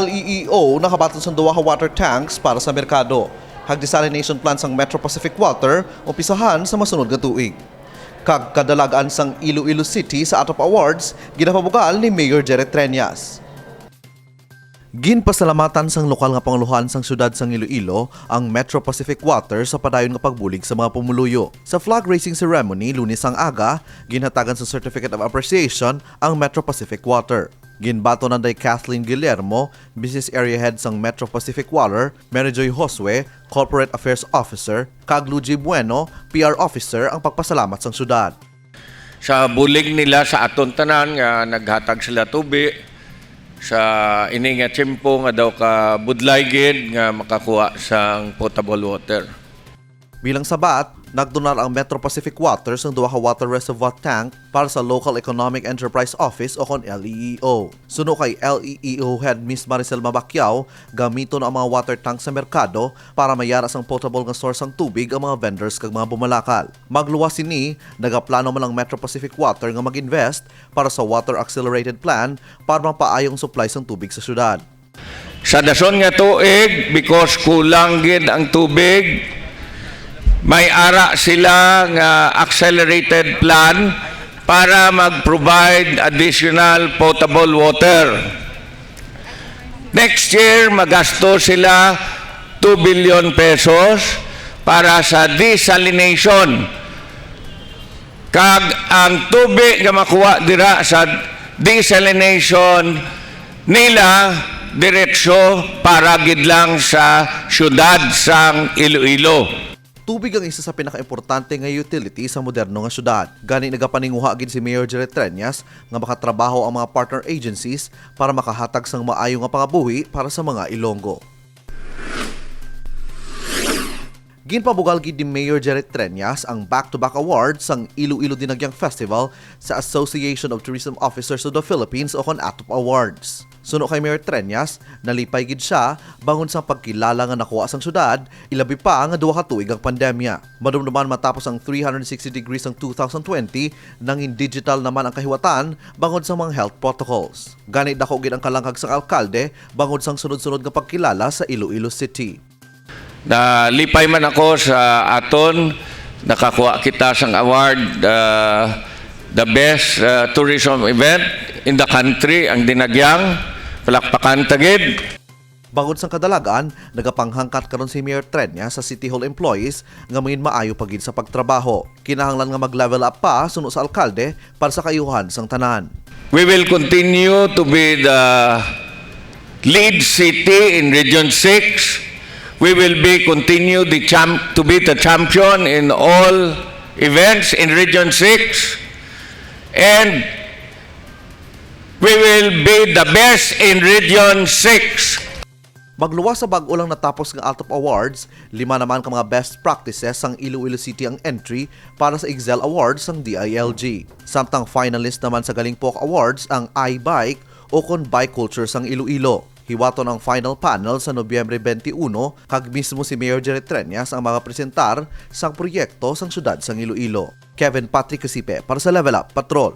LEEO nakabatong sa duwa ka water tanks para sa merkado. Hag desalination plant sang Metro Pacific Water umpisahan sa masunod nga tuig. Kag kadalagaan sang Iloilo City sa Atop Awards ginapabugal ni Mayor Jerry Treñas. Ginpasalamatan sang lokal nga panguluhan sang syudad sang Iloilo ang Metro Pacific Water sa padayon nga pagbulig sa mga pumuluyo. Sa flag raising ceremony Lunes ang aga, ginhatagan sa Certificate of Appreciation ang Metro Pacific Water. Ginbato na day Kathleen Guillermo, Business Area Head sang Metro Pacific Water, Mary Joy Josue, Corporate Affairs Officer, kag Luigi Bueno, PR Officer ang pagpasalamat sang syudad. Sa bulig nila sa aton tanan nga naghatag sila tubig sa ini nga tiyempo nga daw ka budlay gid nga makakuha sang potable water. Bilang sabat, nagdonar ang Metro Pacific Water sang duha ka water reservoir tank para sa Local Economic Enterprise Office o kon LEEO. Suno kay LEEO Head Miss Maricel Mabacquiao, gamiton ang mga water tank sa merkado para mayaras ang potable nga source sang tubig ang mga vendors kag mga bumalakal. Magluwas sini, nagaplano man ang Metro Pacific Water nga mag-invest para sa Water Accelerated Plan para mapaayong supply sang tubig sa syudad. Sa dason nga tuig, because kulang gid ang tubig, may ara sila nga accelerated plan para mag-provide additional potable water. Next year, magasto sila 2 billion pesos para sa desalination. Kag ang tubig nga makuha dira sa desalination nila diretsyo para gid lang sa syudad sang Iloilo. Tubig ang isa sa pinaka-importante nga utility sa moderno nga syudad. Gani nagapaninguha gid si Mayor Jerry Treñas nga makatrabaho ang mga partner agencies para makahatag sang maayo nga pangabuhi para sa mga Ilonggo. Ginpabugal gid ni Mayor Jerry Treñas ang back-to-back awards sang Iloilo Dinagyang Festival sa Association of Tourism Officers of the Philippines o kon ATOP Awards. Suno kay Mayor Treñas, nalipay gid siya bangon sa pagkilala nga nakuha sang syudad, ilabi pa nga duha ka tuig ang pandemya. Madumduman matapos ang 360 degrees ang 2020, nangin digital naman ang kahiwatan bangod sa mga health protocols. Gani dako gid ang kalangkag sang alkalde bangod sang sunod-sunod nga pagkilala sa Iloilo City. Nalipay man ako sa aton, nakakuha kita sang award, the best tourism event in the country, ang Dinagyang. Palakpakan tagid. Bangod sang kadalagan, nagapanghangkat karon si Mayor Treñas sa City Hall employees nga mangin maayo pagid sa pagtrabaho. Kinahanglan nga mag-level up pa suno sa alkalde para sa kayuhan sang tanan. We will continue to be the lead city in Region 6. We will continue to be the champion in all events in Region 6. And we will be the best in Region 6. Magluwas sa bag-o lang natapos ng ATOP Awards, 5 naman ka mga best practices sang Iloilo City ang entry para sa Excel Awards sang DILG. Samtang finalist naman sa Galingpok Awards ang iBike o kon bike culture sang Iloilo. Hiwaton ang final panel sa Nobyembre 21 kag mismo si Mayor Jerry Treñas ang mga presentar sang proyekto sang syudad sang Iloilo. Kevin Patrick Casipe para sa Level Up Patrol.